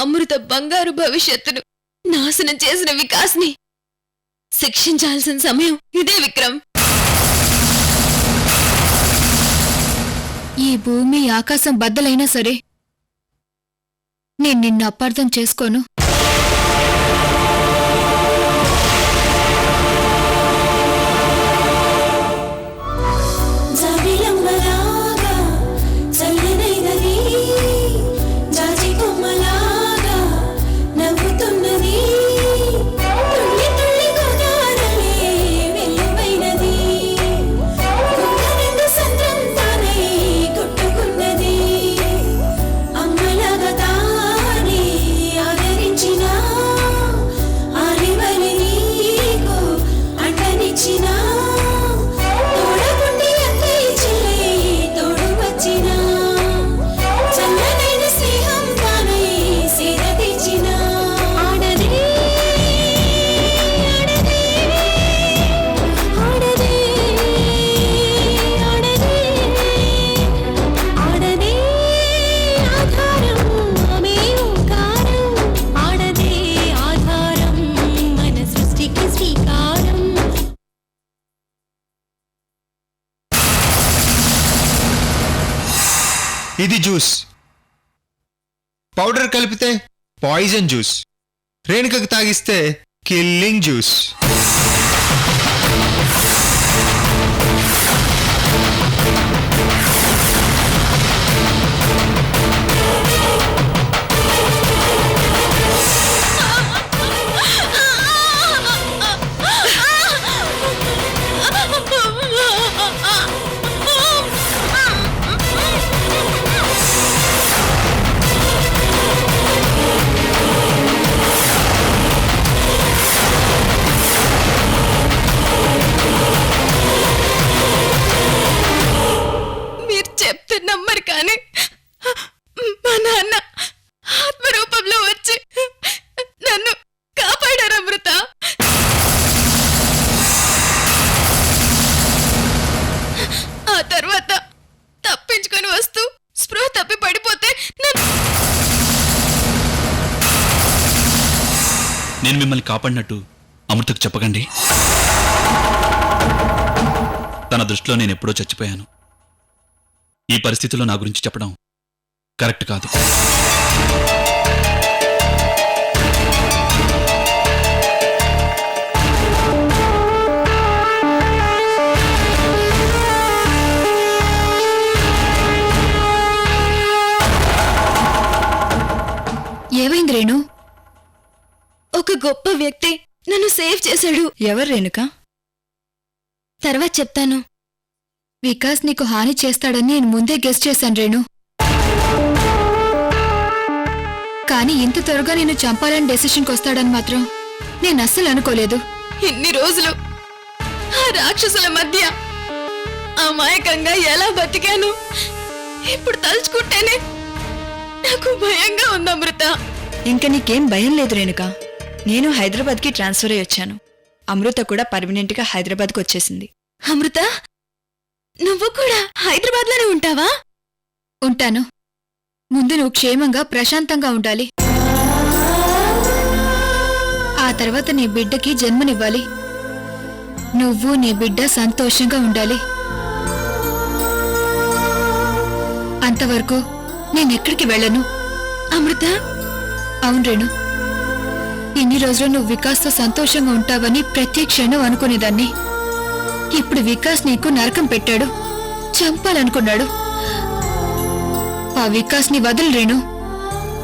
అమృత బంగారు భవిష్యత్తును నాశనం చేసిన వికాస్ని శిక్షించాల్సిన సమయం ఇదే విక్రమ్. ఈ భూమి ఆకాశం బద్దలైనా సరే నేను నిన్ను అపార్థం చేసుకోను. ఇది జ్యూస్, పౌడర్ కలిపితే పాయిజన్ జ్యూస్, రేణుకకు తాగిస్తే కిల్లింగ్ జ్యూస్. నమ్మరు కానీ మా నాన్న ఆత్మరూపంలో వచ్చి నన్ను కాపాడారు అమృత. ఆ తర్వాత తప్పించుకొని వస్తూ స్పృహ తప్పి పడిపోతే నేను మిమ్మల్ని కాపాడినట్టు అమృతకు చెప్పకండి. తన దృష్టిలో నేను ఎప్పుడో చచ్చిపోయాను. ఈ పరిస్థితిలో నా గురించి చెప్పడం కరెక్ట్ కాదు. ఏమైంది రేణు? ఒక గొప్ప వ్యక్తి నన్ను సేవ్ చేశాడు. ఎవరు రేణుక? తర్వాత చెప్తాను. వికాస్ నీకు హాని చేస్తాడని నేను ముందే గెస్ చేశాను రేణు. కానీ ఇంత త్వరగా నేను చంపాలని డెసిషన్కి వస్తాడని మాత్రం నేను అస్సలు అనుకోలేదు. ఇన్ని రోజులు ఆ రాక్షసుల మధ్య అమాయకంగా ఎలా బతికాను ఇప్పుడు తలుచుకుంటేనే నాకు భయంగా ఉంది అమృత. ఇంక నీకేం భయం లేదు రేణుక. నేను హైదరాబాద్కి ట్రాన్స్ఫర్ అయ్యి వచ్చాను. అమృత కూడా పర్మనెంట్గా హైదరాబాద్కి వచ్చేసింది. అమృత, నువ్వు కూడా హైదరాబాద్లోనే ఉంటావా? ఉంటాను. ముందు నువ్వు క్షేమంగా ప్రశాంతంగా ఉండాలి. ఆ తర్వాత నీ బిడ్డకి జన్మనివ్వాలి. నువ్వు నీ బిడ్డ సంతోషంగా ఉండాలి. అంతవరకు నేనెక్కడికి వెళ్ళను. అమృత. అవును రేణు, ఇన్ని రోజులు నువ్వు వికాస్తో సంతోషంగా ఉంటావని ప్రతి క్షణం అనుకునేదాన్ని. ఇప్పుడు వికాస్ నీకు నరకం పెట్టాడు, చంపాలనుకున్నాడు. ఆ వికాస్ ని వదలు రేణు,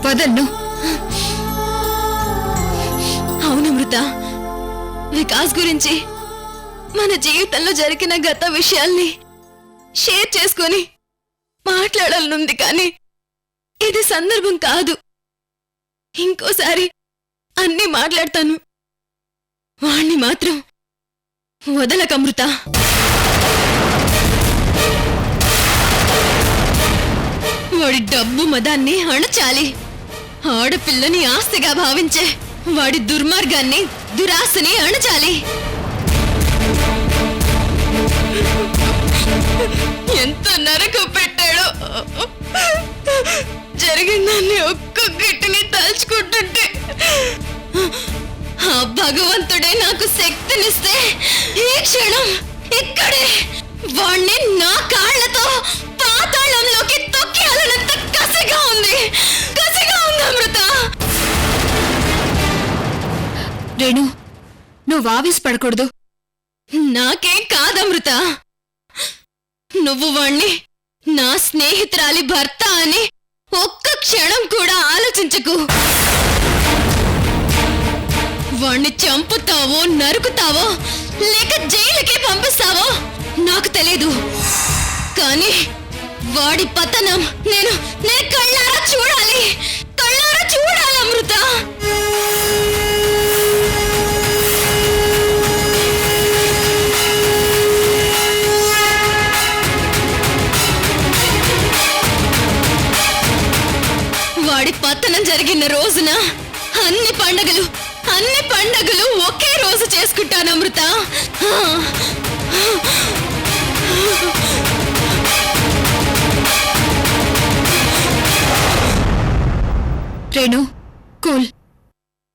వదలను. అవునమృత, వికాస్ గురించి మన జీవితంలో జరిగిన గత విషయాల్ని షేర్ చేసుకొని మాట్లాడాలనుంది, కానీ ఇది సందర్భం కాదు. ఇంకోసారి అన్నీ మాట్లాడతాను. వాణ్ణి మాత్రం వదలకమృత. వాడి డబ్బు మదాన్ని అణచాలి. ఆడపిల్లని ఆస్తిగా భావించే వాడి దుర్మార్గాన్ని, దురాశని అణచాలి. ఎంత నరకం పెట్టాడో. జరిగిందాన్ని ఒక్కొక్కటిని తలుచుకుంటే ఆ భగవంతుడే నాకు శక్తినిస్తే ఈ క్షణం ఇక్కడే వాణ్ణి నా కాళ్ళతో పాతాళంలోకి తొక్కేయాలన్నంత కసిగా ఉంది అమృత. రేణు, నువ్వు ఆవేశ పడకూడదు. నాకేం కాదమృత. నువ్వు వాణ్ణి నా స్నేహితురాలి భర్త అని ఒక్క క్షణం కూడా ఆలోచించకు. వాణ్ణి చంపుతావో నరుకుతావో లేక జైలుకి పంపిస్తావో నాకు తెలీదు, కానీ వాడి పతనం నేను కళ్ళారా చూడాలి అమృత. వాడి పతనం జరిగిన రోజున అన్ని పండగలు ఒకే రోజు చేసుకుంటాను అమృత. రేణు, కూల్.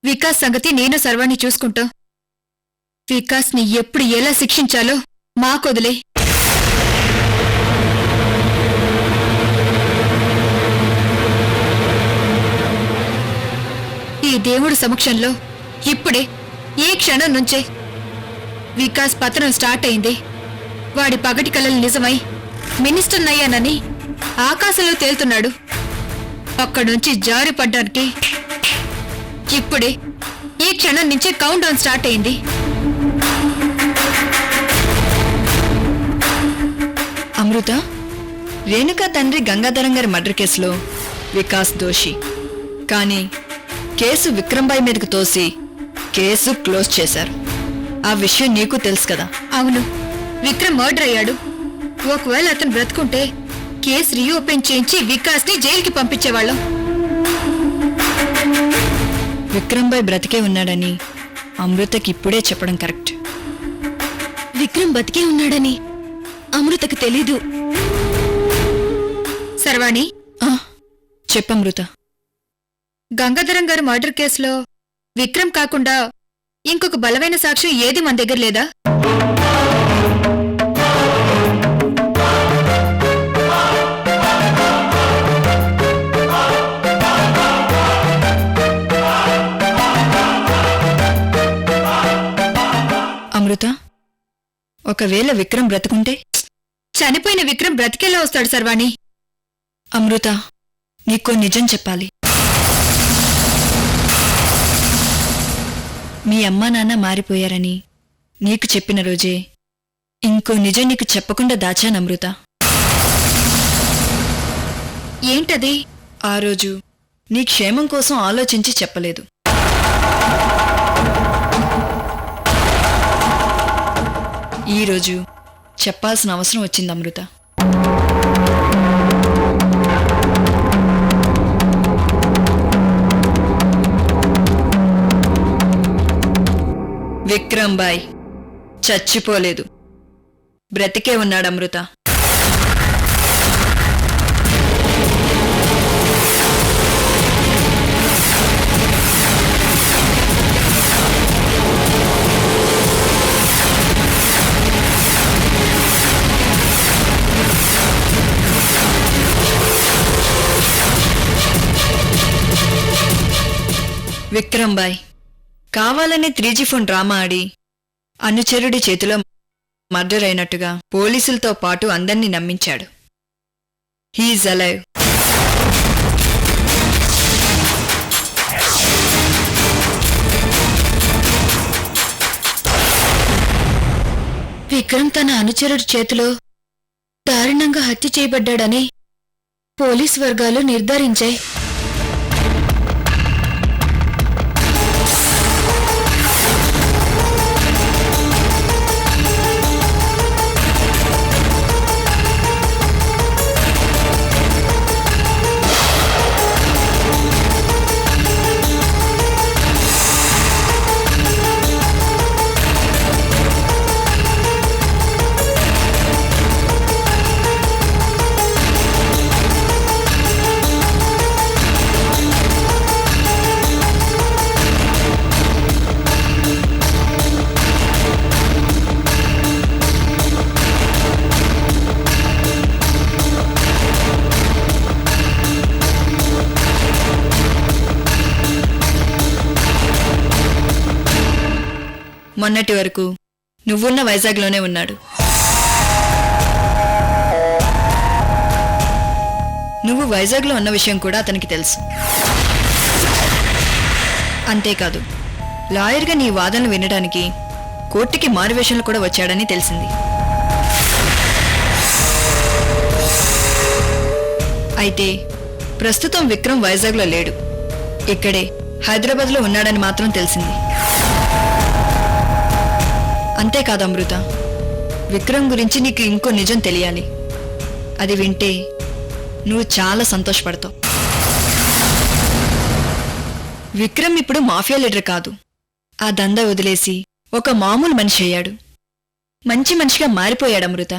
వికాస్ సంగతి నేను సర్వాణి చూసుకుంటా. వికాస్ ని ఎప్పుడు ఎలా శిక్షించాలో మాకొదిలే. ఈ దేవుడి సమక్షంలో ఇప్పుడే ఈ క్షణం నుంచే వికాస్ పతనం స్టార్ట్ అయింది. వాడి పగటి కలలు నిజమై మినిస్టర్ అయ్యానని ఆకాశంలో తేలుతున్నాడు. అక్కడ్నుంచి జారిపడ్డానికి ఇప్పుడే ఈ క్షణం నుంచే కౌంట్ డౌన్ స్టార్ట్ అయింది. అమృత, రేణుకా తండ్రి గంగాధరం గారి మర్డర్ కేసులో వికాస్ దోషి, కానీ కేసు విక్రంబాయి మీదకు తోసి కేసు క్లోజ్ చేశారు. ఆ విషయం నీకు తెలుసు కదా? అవును, విక్రమ్ మర్డర్ అయ్యాడు. ఒకవేళ అతను బ్రతుకుంటే కేసు రీఓపెన్ చేయించి వికాస్ ని జైలుకి పంపించేవాళ్ళం. విక్రంబాయ్ బ్రతికే ఉన్నాడని అమృతకి ఇప్పుడే చెప్పడం కరెక్ట్. విక్రమ్ బతికే ఉన్నాడని అమృతకు తెలీదు. సర్వాణి, చెప్పమృత. గంగాధరం గారి మర్డర్ కేసులో విక్రమ్ కాకుండా ఇంకొక బలమైన సాక్ష్యం ఏది మన దగ్గర లేదా? అమృత, ఒకవేళ విక్రమ్ బ్రతుకుంటే? చనిపోయిన విక్రమ్ బ్రతికేలా వస్తాడు సర్వాణి. అమృత, నీకో నిజం చెప్పాలి. మీ అమ్మా నాన్న మారిపోయారని నీకు చెప్పిన రోజే ఇంకో నిజం నీకు చెప్పకుండా దాచాను అమృత. ఏంటది? ఆ రోజు నీ క్షేమం కోసం ఆలోచించి చెప్పలేదు. ఈరోజు చెప్పాల్సిన అవసరం వచ్చింది అమృత. విక్రంబాయ్ చచ్చిపోలేదు, బ్రతికే ఉన్నాడు అమృత. విక్రంబాయ్ కావాలని 3G ఫోన్ డ్రామా ఆడి అనుచరుడి చేతిలో మర్డర్ అయినట్టుగా పోలీసులతో పాటు అందర్నీ నమ్మించాడు. He's alive. విక్రమ్ తన అనుచరుడి చేతిలో దారుణంగా హత్య చేయబడ్డాడని పోలీస్ వర్గాలు నిర్ధారించాయి. మొన్నటి వరకు నువ్వున్న వైజాగ్లోనే ఉన్నాడు. నువ్వు వైజాగ్లో ఉన్న విషయం కూడా అతనికి తెలుసు. అంతేకాదు, లాయర్గా నీ వాదనలు వినడానికి కోర్టుకి మారువేషన్లు కూడా వచ్చాడని తెలిసింది. అయితే ప్రస్తుతం విక్రమ్ వైజాగ్లో లేడు, ఇక్కడే హైదరాబాద్లో ఉన్నాడని మాత్రం తెలిసింది. అంతేకాదు అమృత, విక్రమ్ గురించి నీకు ఇంకో నిజం తెలియాలి. అది వింటే నువ్వు చాలా సంతోషపడతావు. విక్రమ్ ఇప్పుడు మాఫియా లీడర్ కాదు. ఆ దందా వదిలేసి ఒక మామూలు మనిషి అయ్యాడు. మంచి మనిషిగా మారిపోయాడు అమృత.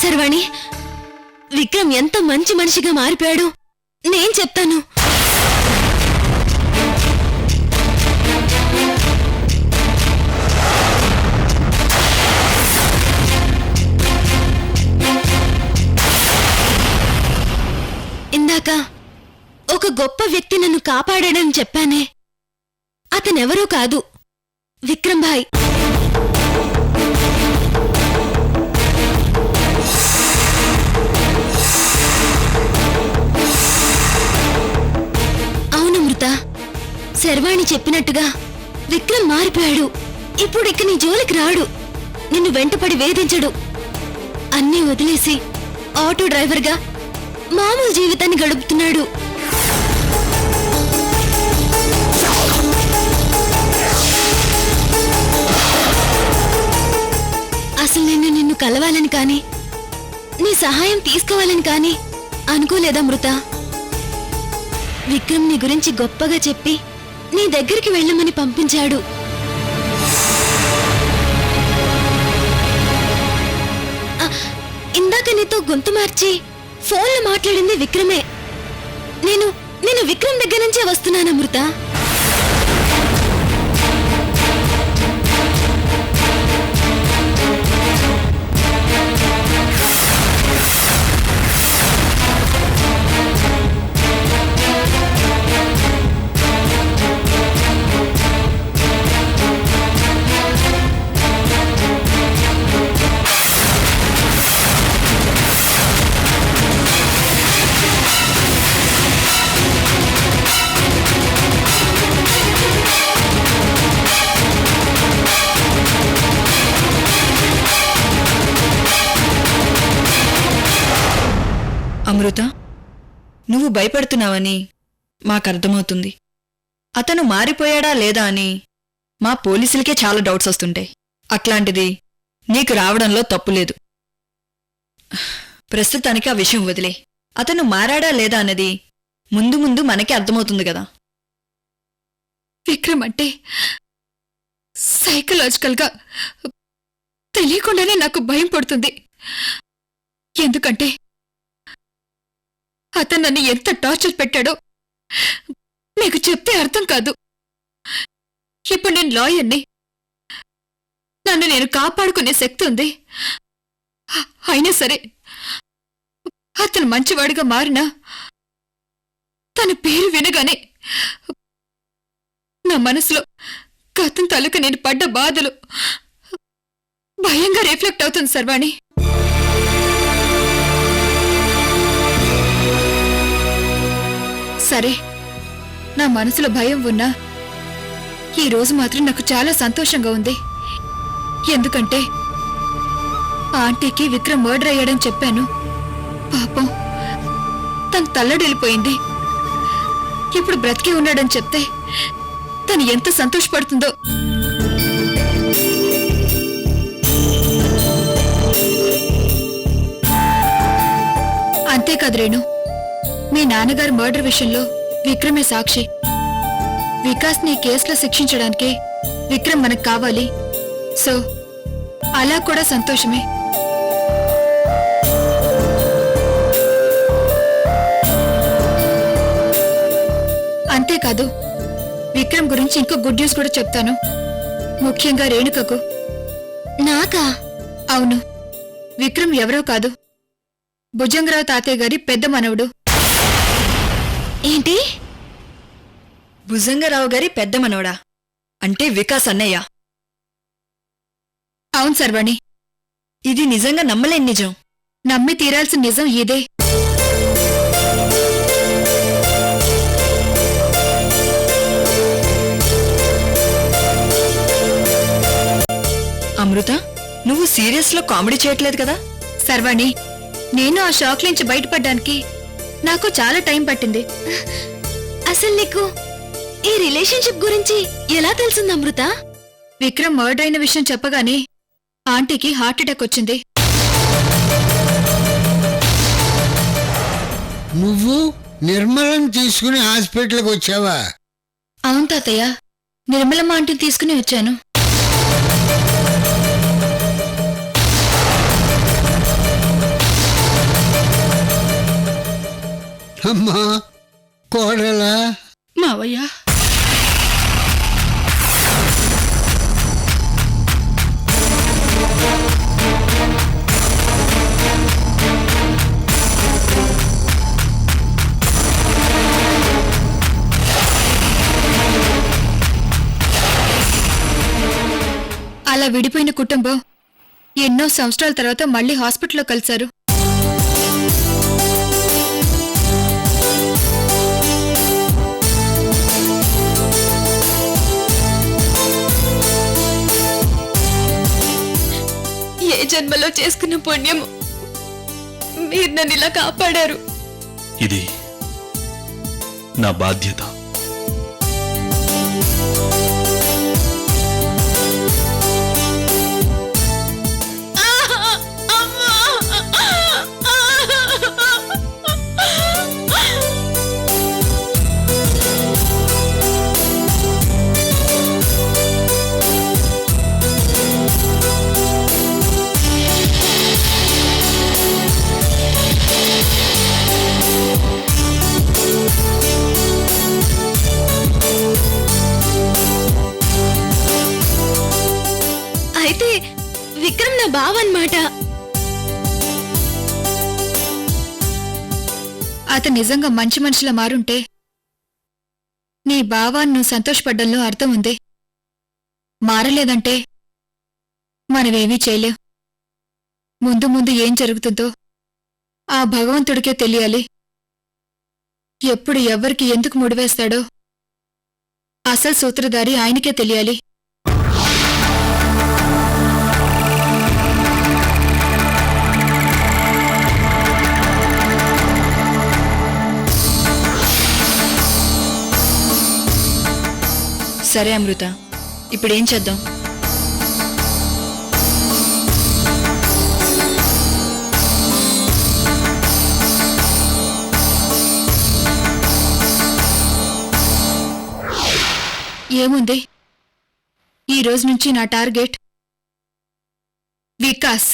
శర్వాణి, విక్రమ్ ఎంత మంచి మనిషిగా మారిపోయాడు నేను చెప్తాను. ఇందాక ఒక గొప్ప వ్యక్తి నన్ను కాపాడాడని చెప్పానే, అతనెవరూ కాదు, విక్రమ్ భాయ్. అవునమృత, శర్వాణి చెప్పినట్టుగా విక్రమ్ మారిపోయాడు. ఇప్పుడు ఇక నీ జోలికి రాడు, నిన్ను వెంటపడి వేధించడు. అన్నీ వదిలేసి ఆటో డ్రైవర్గా మామూలు జీవితాన్ని గడుపుతున్నాడు. అసలు నేను నిన్ను కలవాలని కానీ నీ సహాయం తీసుకోవాలని కానీ అనుకోలేదా మృత? విక్రమ్ నీ గురించి గొప్పగా చెప్పి నీ దగ్గరికి వెళ్ళమని పంపించాడు. ఇందాక నీతో గొంతు మార్చి ఫోన్లో మాట్లాడింది విక్రమే. నేను విక్రమ్ దగ్గర నుంచే వస్తున్నాను అమృత. అమృత, నువ్వు భయపడుతున్నావని మాకర్థమవుతుంది. అతను మారిపోయాడా లేదా అని మా పోలీసులకే చాలా డౌట్స్ వస్తుంటాయి. అట్లాంటిది నీకు రావడంలో తప్పులేదు. ప్రస్తుతానికి ఆ విషయం వదిలే. అతను మారాడా లేదా అన్నది ముందు ముందు మనకే అర్థమవుతుంది కదా. విక్రమ్ అంటే సైకలాజికల్గా తెలియకుండానే నాకు భయం పడుతుంది. ఎందుకంటే అతను నన్ను ఎంత టార్చర్ పెట్టాడో మీకు చెప్తే అర్థం కాదు. ఇప్పుడు నేను లాయర్ని, నన్ను నేను కాపాడుకునే శక్తి ఉంది. అయినా సరే అతను మంచివాడిగా మారినా తన పేరు వినగానే నా మనసులో గతం తాలూకా నేను పడ్డ బాధలు భయంగా రిఫ్లెక్ట్ అవుతుంది శర్వాణి. సరే, నా మనసులో భయం ఉన్నా ఈ రోజు మాత్రం నాకు చాలా సంతోషంగా ఉంది. ఎందుకంటే ఆంటీకి విక్రమ్ మర్డర్ అయ్యాడని చెప్పాను. పాపం తను తల్లడిల్లిపోయింది. ఇప్పుడు బ్రతికి ఉన్నాడని చెప్తే తను ఎంత సంతోషపడుతుందో. అంతేకాదు రేణు, మీ నాన్నగారు మర్డర్ విషయంలో విక్రమే సాక్షి. వికాస్ ని కేసులో శిక్షించడానికి విక్రమ్ మనకు కావాలి. సో అలా కూడా సంతోషమే. అంతేకాదు విక్రమ్ గురించి ఇంకో గుడ్ న్యూస్ కూడా చెప్తాను. ముఖ్యంగా రేణుకకు. నాకా? అవును, విక్రమ్ ఎవరో కాదు, భుజంగరావు తాతయ్య గారి పెద్ద మనవడు. ఏంటి? భుజంగరావు గారి పెద్ద మనవడా? అంటే వికాస్ అన్నయ్య? అవును సర్వాణి, ఇది నిజంగా నమ్మలేని నిజం. నమ్మి తీరాల్సిన నిజం ఇదే. అమృత, నువ్వు సీరియస్ లో కామెడీ చేయట్లేదు కదా? సర్వాణి, నేను ఆ షాక్ నుంచి బయటపడ్డానికి నాకు చాలా టైం పట్టింది. అసలు నీకు ఈ రిలేషన్షిప్ గురించి ఎలా తెలిసింది అమృత? విక్రమ్ మర్డర్ అయిన విషయం చెప్పగానే ఆంటీకి హార్ట్ అటాక్ వచ్చింది. నువ్వు నిర్మలం తీసుకుని హాస్పిటల్కి వచ్చావా? అవును తాతయ్య, నిర్మలమ్మ ఆంటీని తీసుకుని వచ్చాను. అమ్మా, కోడలా? మావయ్య, అలా విడిపోయిన కుటుంబం ఎన్నో సంవత్సరాల తర్వాత మళ్ళీ హాస్పిటల్లో కలిశారు. ఏ జన్మలో చేసుకున్న పుణ్యము మీరు నన్ను ఇలా కాపాడారు. ఇది నా బాధ్యత. అయితే విక్రమ్ నా బావ అన్నమాట. అతను నిజంగా మంచి మనిషిలా మారుంటే నీ బావాన్ని నువ్వు సంతోషపడ్డంలో అర్థం ఉంది. మారలేదంటే మనమేమీ చేయలేం. ముందు ముందు ఏం జరుగుతుందో ఆ భగవంతుడికే తెలియాలి. ఎప్పుడు ఎవరికి ఎందుకు ముడివేస్తాడో అసలు సూత్రధారి ఆయనకే తెలియాలి. సరే అమృత, ఇప్పుడేం చేద్దాం? ఏముంది, ఈ రోజు నుంచి నా టార్గెట్ వికాస్.